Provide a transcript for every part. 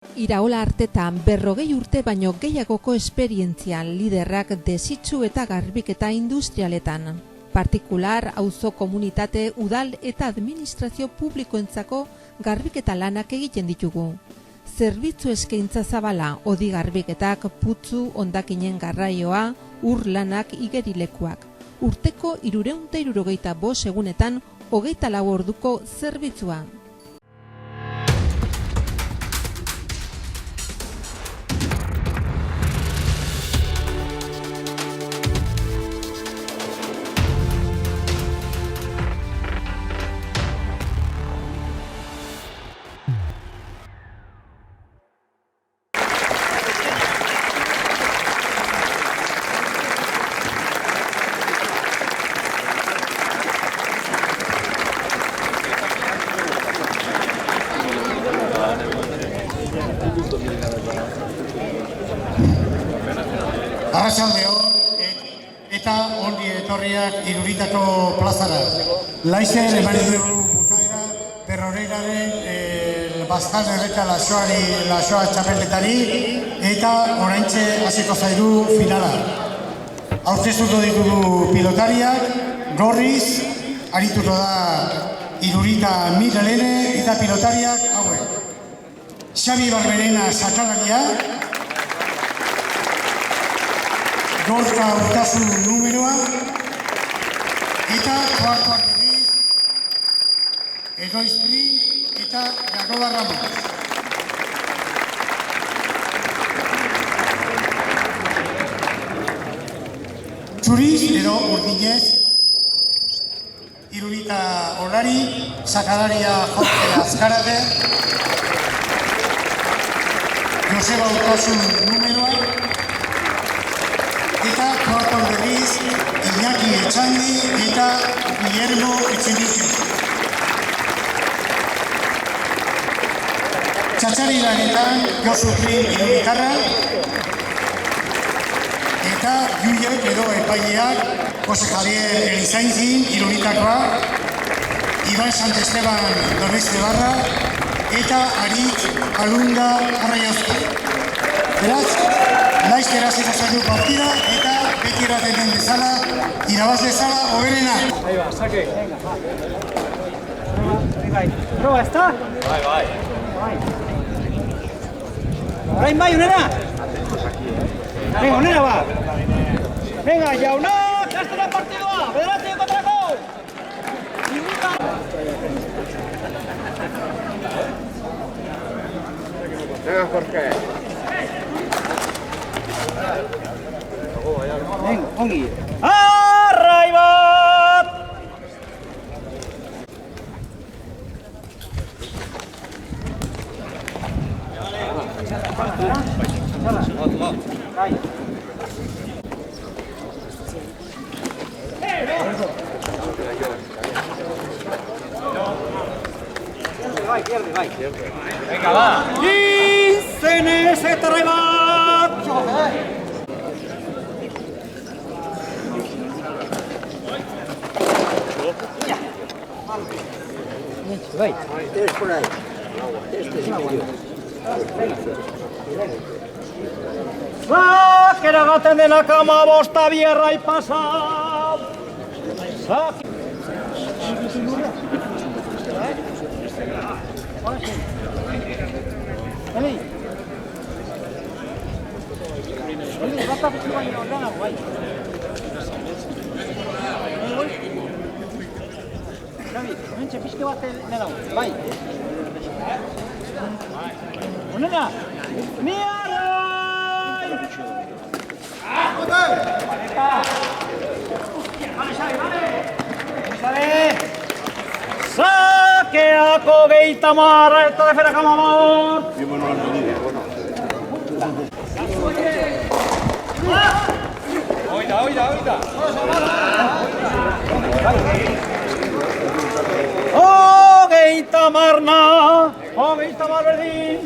Iraola Artetan 40 urte baino gehiagoko esperientzian liderrak desitxu eta garbiketa industrialetan. Partikular, auzo komunitate, udal eta administrazio publikoentzako garbiketa lanak egiten ditugu. Zerbitzu eskaintza zabala, odi garbiketak, putzu, hondakinen garraioa, ur lanak igerilekuak. Urteko 365 egunetan 24 orduko zerbitzua. Arratsaldeon eta ongi etorriak Iruritako plazara. Laizzer eman dugu bukaera Berroreiraren Bazkan erreka lasoa txapeletari eta oraintxe hasiko zaidu finala. Aurkeztuko ditugu pilotariak, Gorriz, arituko da Irurita Miralene eta pilotariak hauek. Xabi Barberena sakalaria, Gorka Urtasun numeroa eta kuartuak berriz Egoiztri eta Jakoba Ramos. Txuriz edo urdinez Irurita Olari, sakalaria Jorge Azkarate, Joseba Urtasun numeroa eta kuartuak berriz Iñaki Etxandi eta Guillermo Etxendique. Txatxari lanetan Josu Prin Iruritarra eta Juiek edo epaileak Jose Javier Elizainzin Iruritakoa, Iban Santesteban Donestebarra eta Aritz Alunda Arraiozko. Beraz, Laizzer hasiko zaitu partida eta beti eraten bezala, irabaz dezala hoberena. Ahí va, saque. Bai. Proba, ezta? Bai. Orain bai, unera? Venga, unera ba. Venga, jauna, gastu da partidua, bederatzi kontrako. Venga, Jorge. Venga, ongi. Arrai bat! Bai. Venga, va. Izenez eta arrai bat! Bai. Es por ahí. Zakera gaten denak 15 bierrai pasa. Hementxe pixke bat nela, bai. Onena, ni arrai! Sakeako 30 eta deferak 15. Oida. Hogeita mar berdin.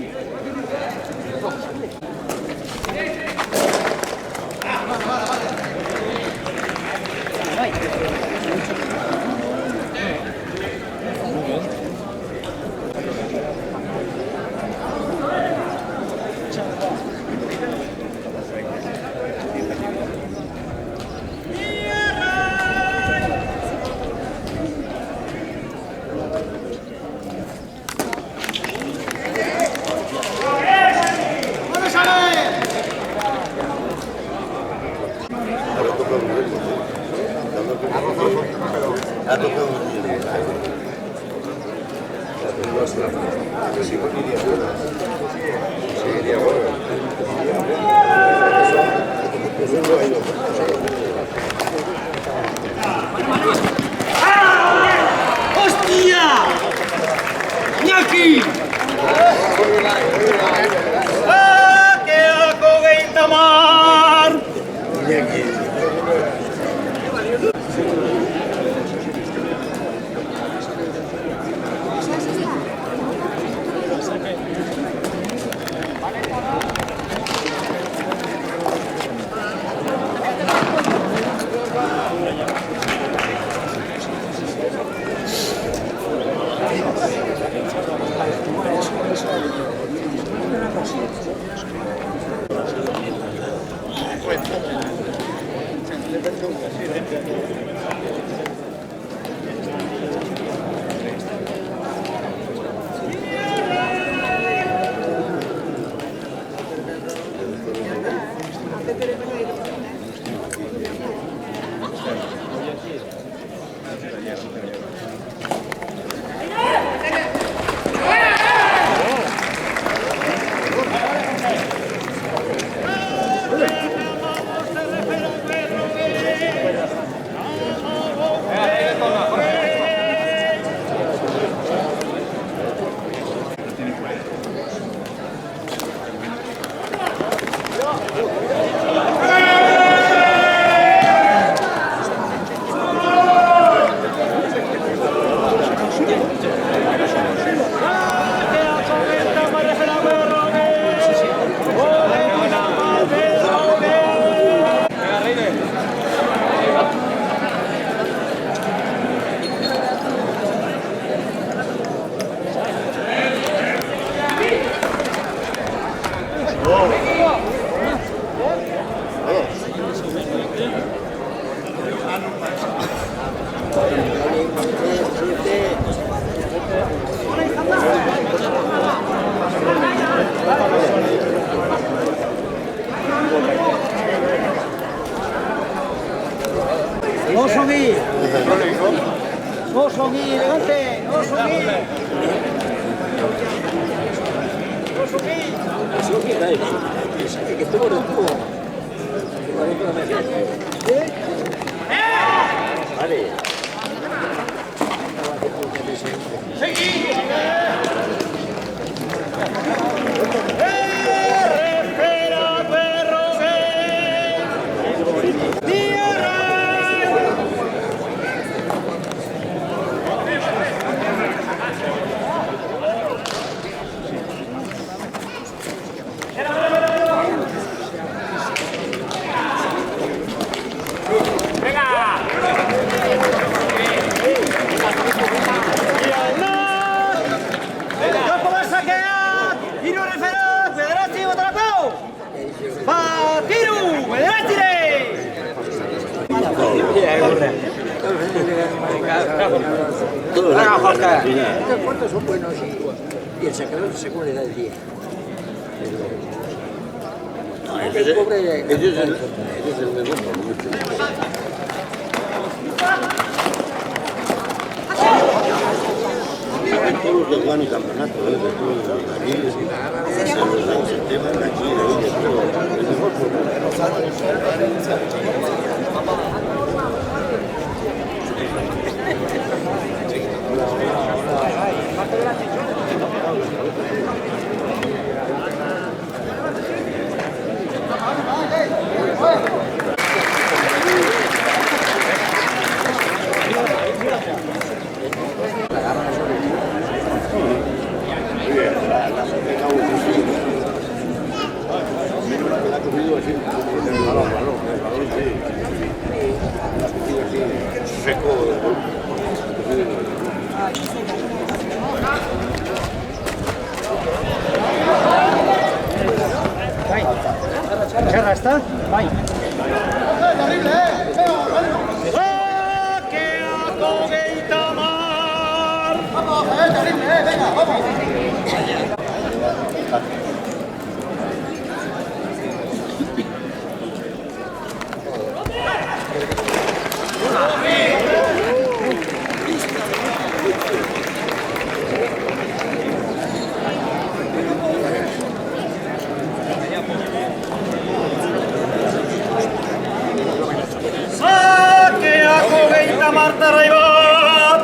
Osongi, elegante, Osongi. Osongi, dai, che tu vuoi tu. Vale. Segui. Los cuartos son buenos y el sacador según la edad del día. Ellos es el mejor por mucho. Todos los ganan campeonato, de todos los navíos, el tema de aquí, de todo, el mejor Txarra, ez da? Bai. Terrible, Sakeako Geitamar! Vamos, terrible, venga, vamos! Marta Raibat!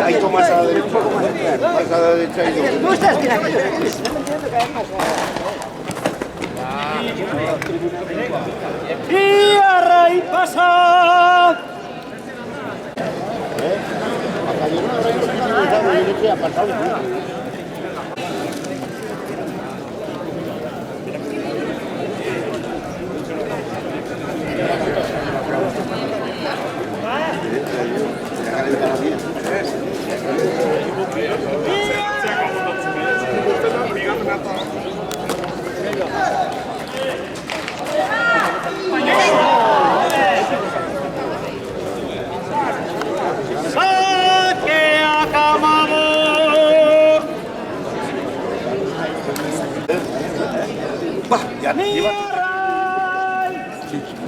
Hay más a la derecha. Más a la derecha y dos. ¿Tú estás bien aquí? Y array pasa. Ya,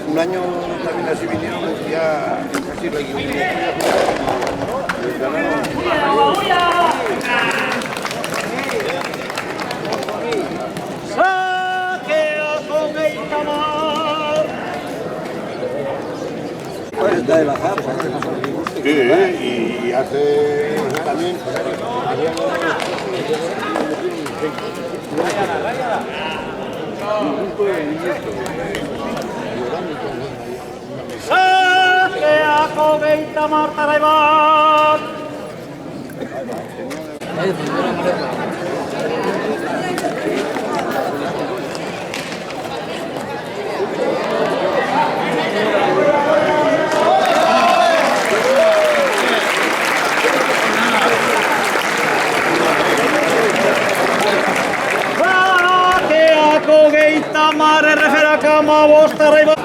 un año también así vinieron, ya casi la sí, y hace también Sakea kogeita martara bat. Kogeita mar erreferaka amabostarra bat.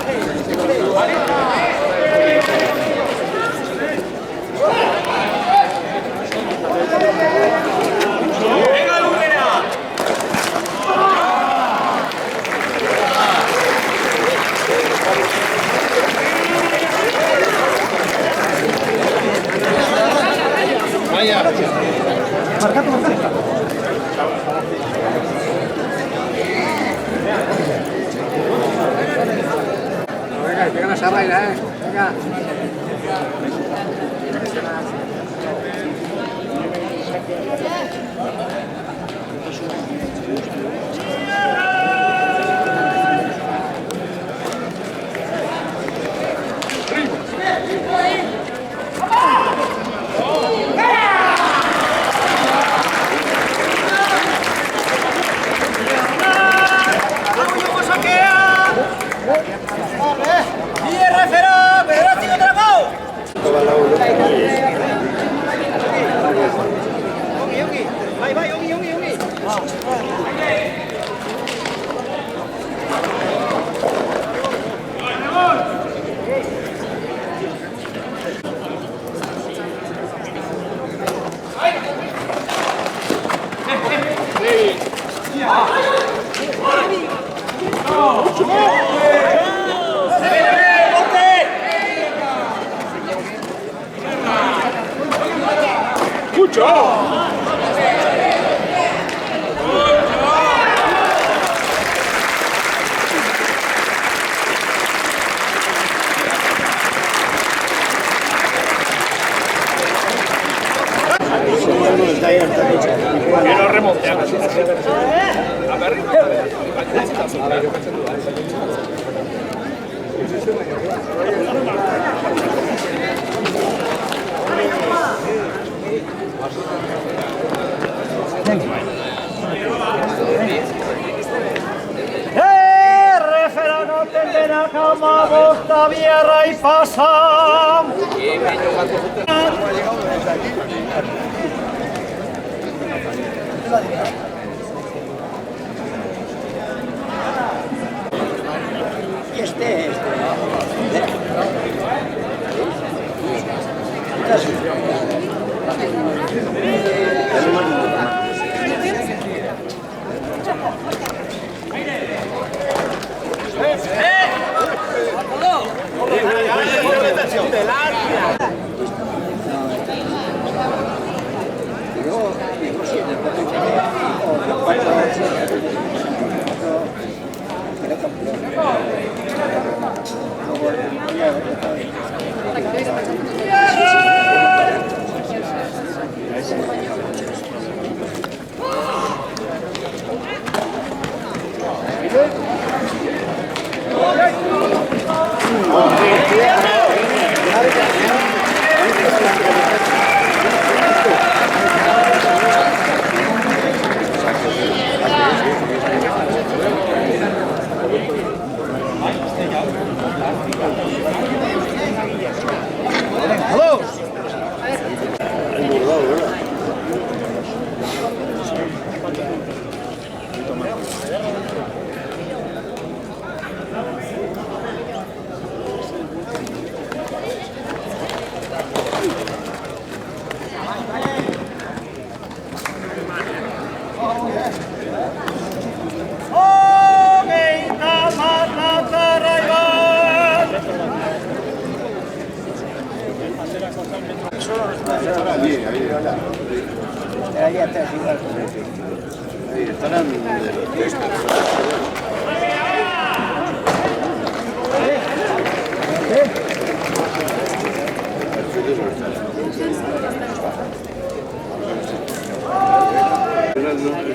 Venga, a bailar, venga. Quiero remontar. Referano tendena kama bosta bierra y pasa.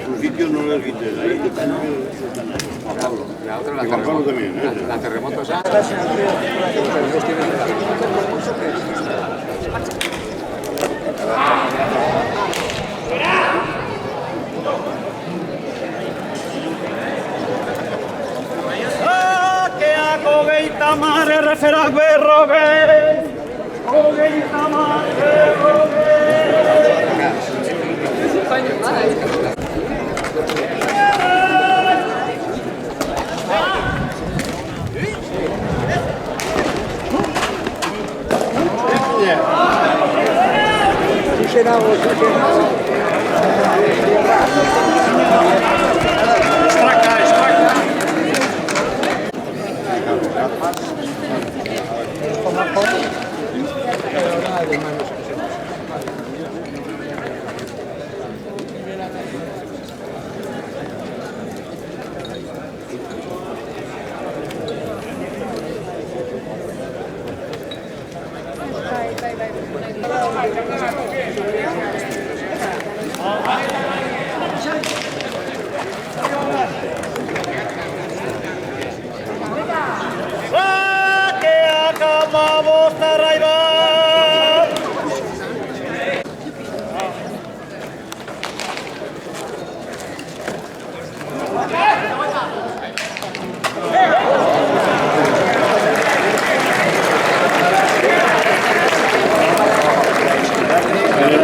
Su sitio no lo quites, ahí La otra, y Juan Pablo también, ¿eh? la terremoto esa. Hogeita mare referak berrogei, hogeita mare berrogei.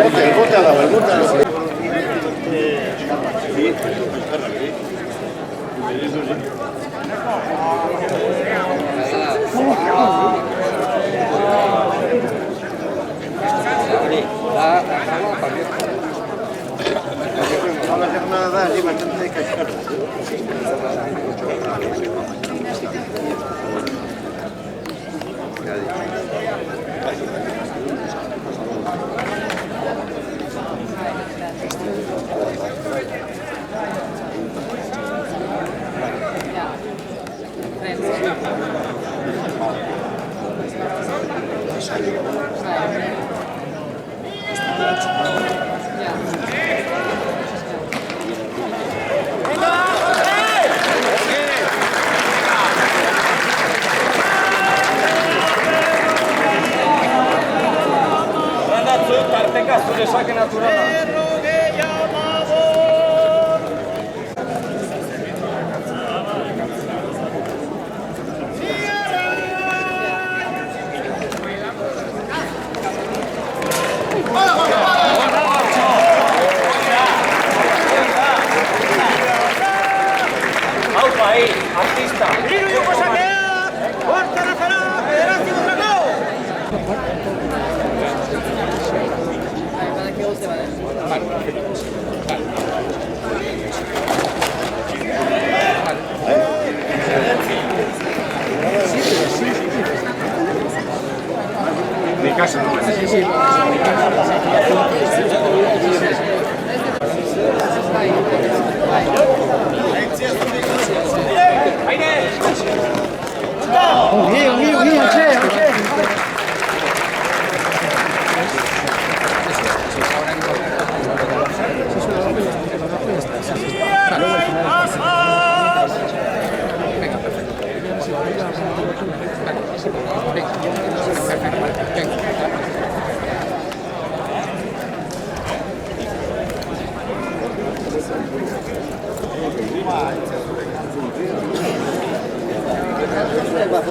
El bote ha dado, el bote ha dado. No va a hacer nada, así bastante de cascada. Mi casa no me necesito. Vale,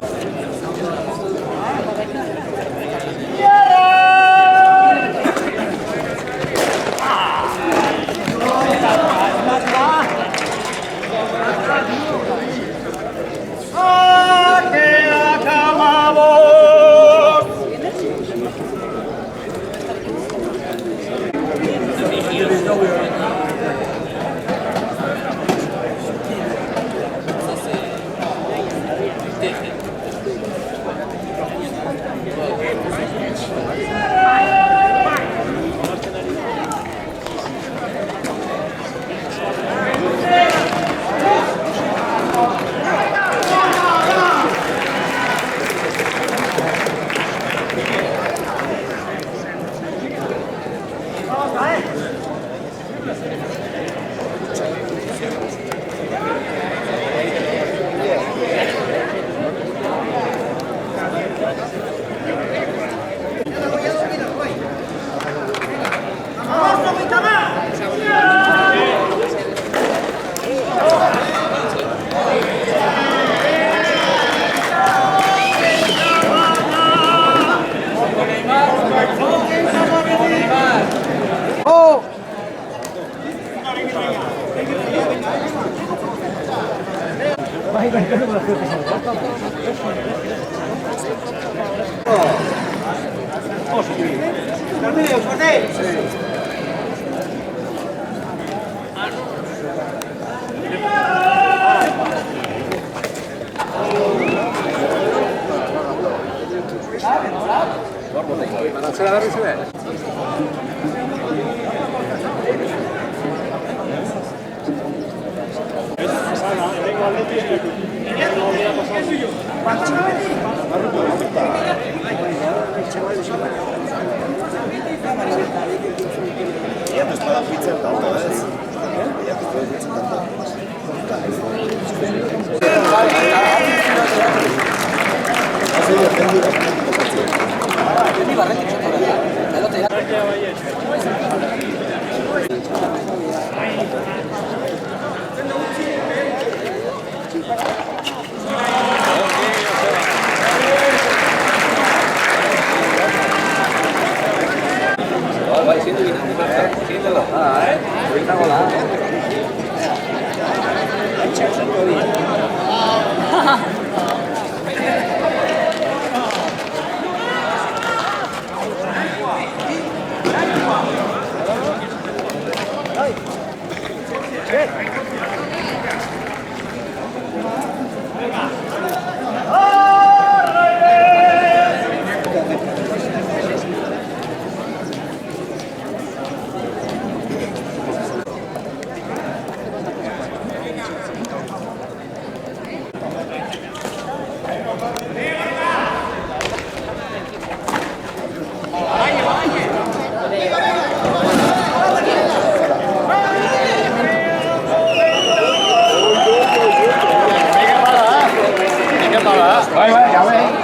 galdetu.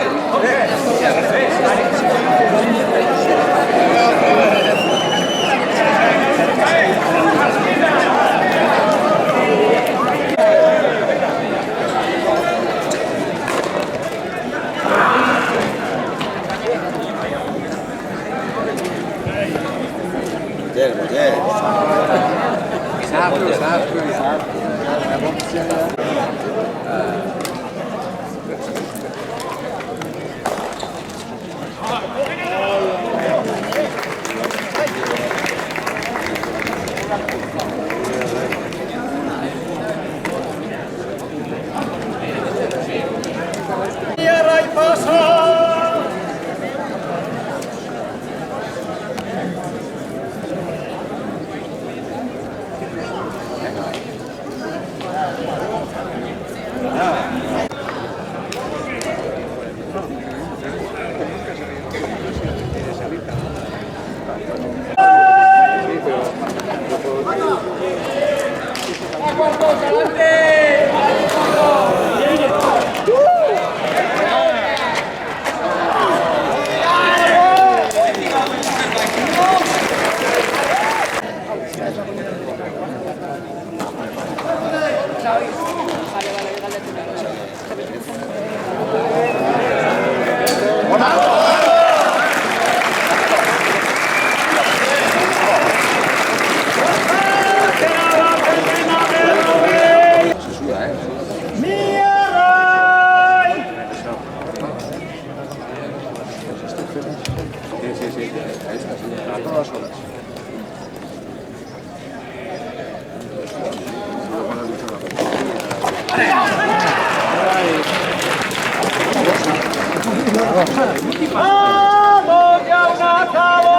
Vamos, jauna, kabo!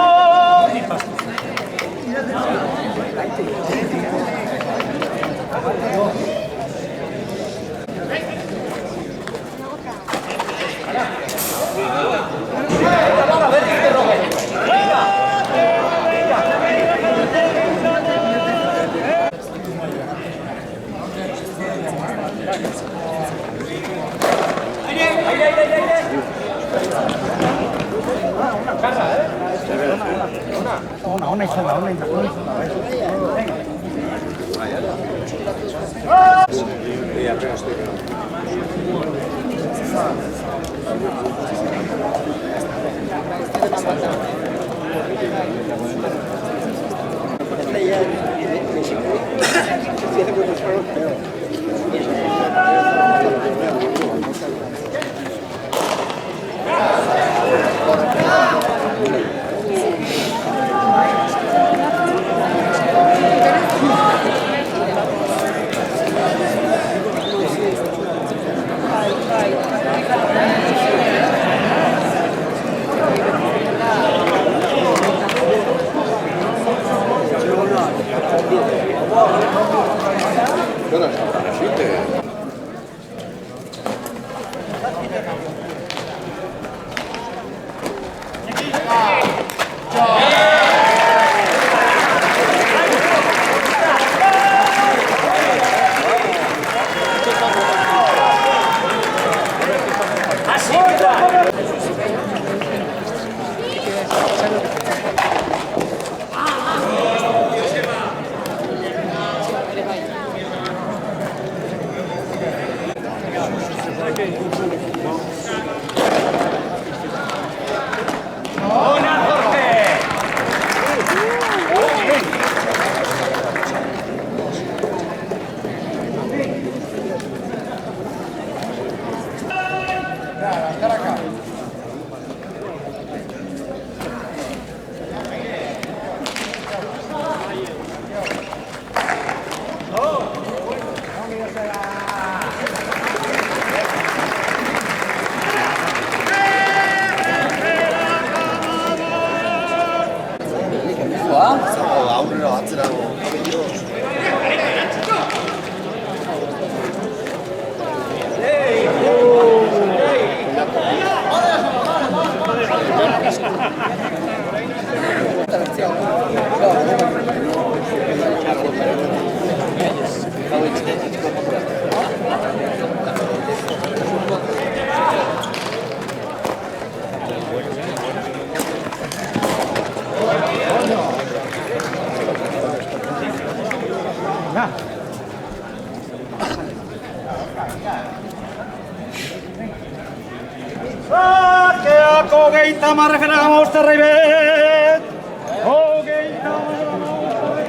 Ona izan da. Hogeita marrefera gama uste Raibet! Hogeita marrefera gama uste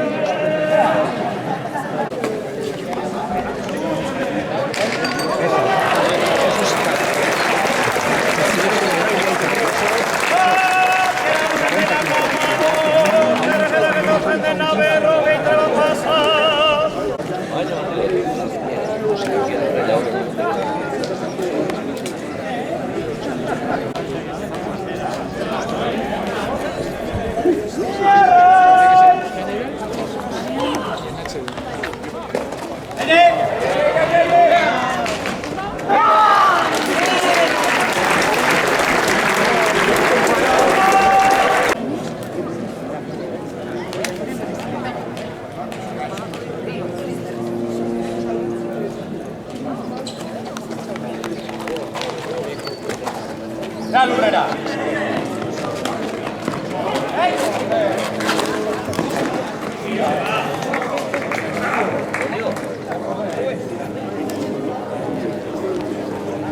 Lurrera!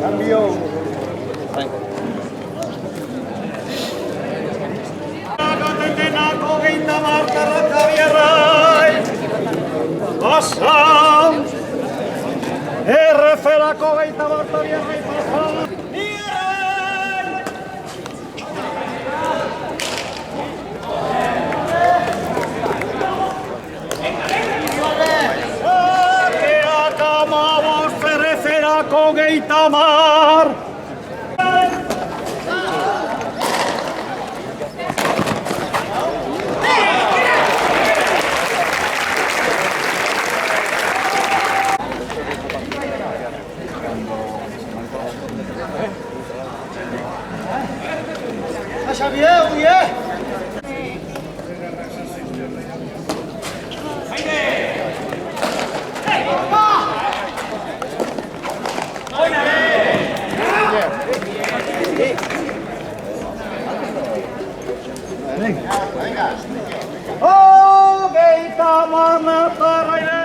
Cambio! Gatendenako geita martarrak abierrai! Pasam! Erreferako geita martarrak pasam! Hogeita mar! Hogeita marnataraile!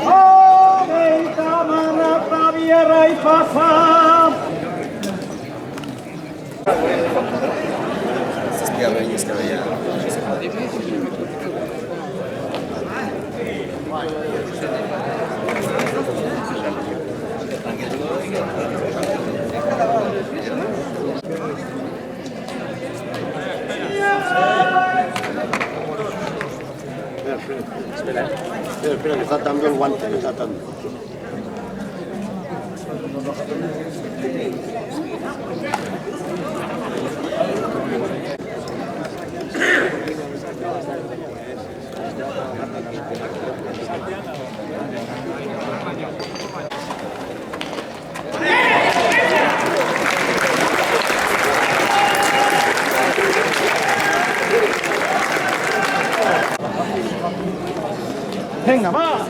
Hogeita marnataraile pasa! Espera, que faltan bien guantes, que faltan. Venga, va!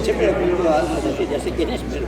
Siempre he oído algo, es decir, ya sé quién es, pero...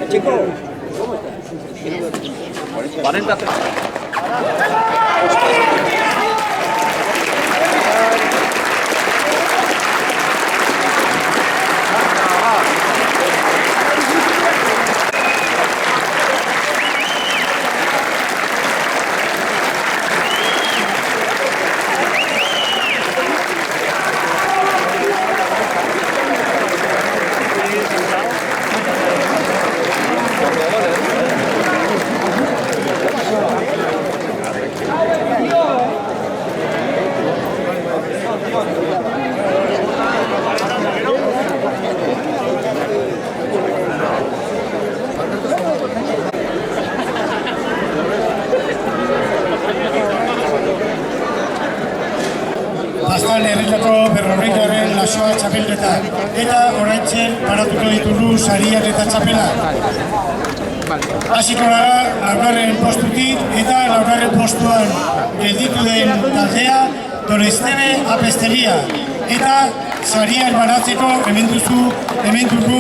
Chico, ¿cómo estás? 40. Pascual herritako berrogeitaren lasoa txapelketa eta oraintxe paratuko ditugu sariak eta txapela. Hasiko gara laugarren postutik eta laugarren postuan gelditu den taldea Dorestebe Apesteria eta sariak banatzeko hemen dugu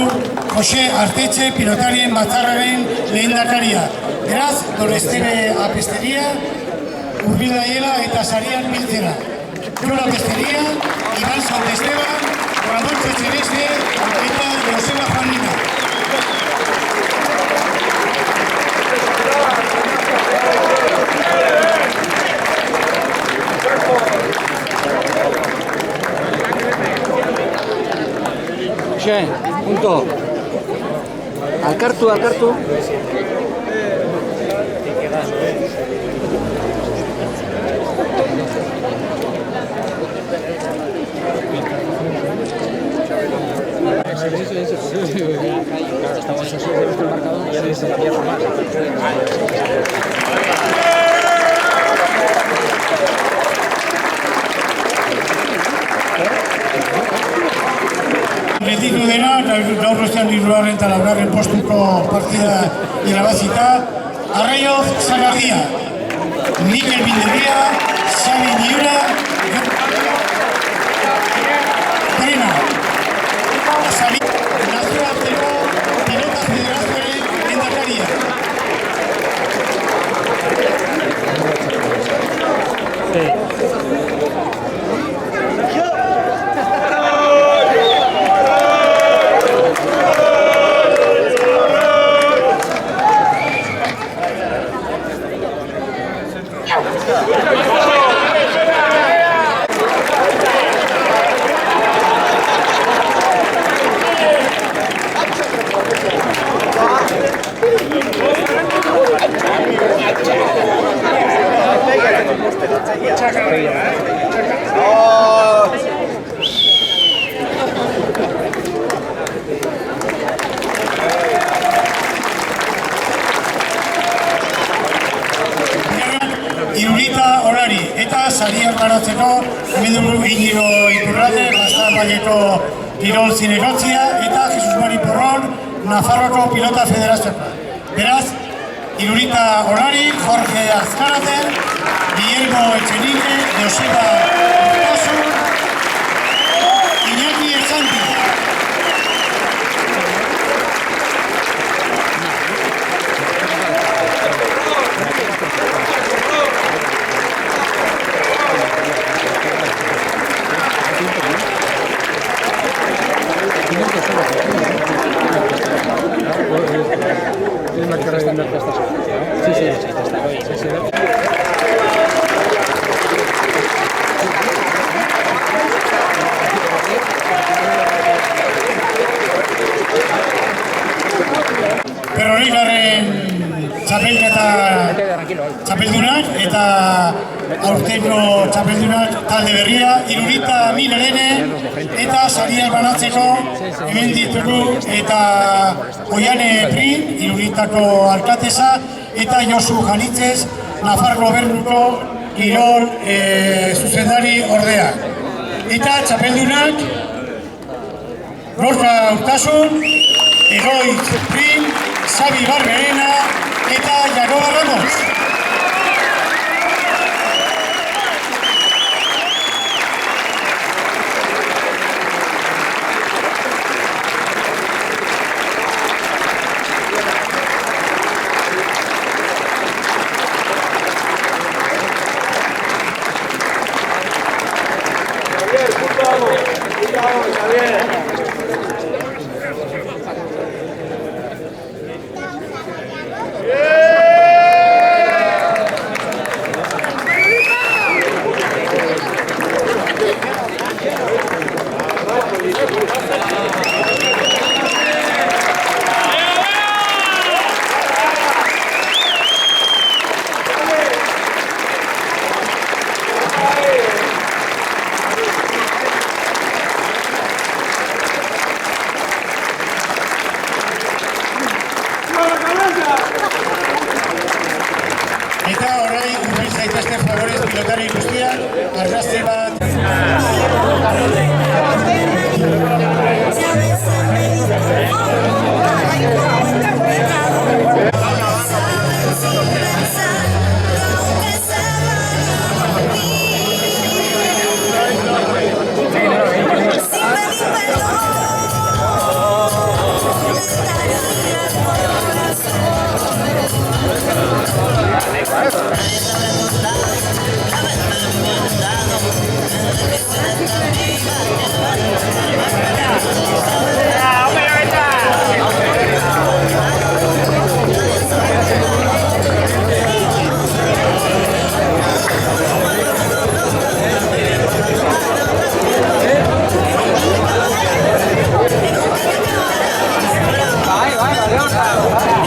Jose Artetxe pilotarien batzarraren lehendakaria. Beraz, Dorestebe Apesteria hurbil daiela eta sariak biltzera. Jola Apesteria, Iban Santesteban, Ramón Celeste eta Joseba Juanina. Jose, punto. Alkartu. Estamos así de nuestro marcador y ya les había formado. gelditu dena, eta gaur bestean 3. eta 4. postuko partida irabazita, Arraioz Zagarria, Mikel Bindebia, Xabi Miura, Brena, Xabi, nazioarteko pilota federazioaren lehendakaria. Irurita Orari, eta sariak baratzeko, hemen dugu Inigo Iturralde, Bastan Baieko Kirol Zinegotzia, eta Jesus Mari Porron, Nafarroako Pilota Federazioa. Beraz, Irurita Orari, Jorge Azkarate, Guillermo Etxenike, Joseba Urtasun, Iñaki Esanti. Txapeldunak eta aurtengo txapeldunak talde berria, Irurita Milarene eta sariak banatzeko hemen ditugu eta Oiane Prin, Iruritako alkatesa, eta Josu Janitzez, Nafar Gobernuko kirol zuzendari ordea. Eta txapeldunak Gorka Urtasun, Egoitz Prin, Xabi Barberena eta Jagoba Ramos. Eta horrei urbil zaitezte favorez pilotari guztiak, argazte bat. Vai, vai, valeu, cara.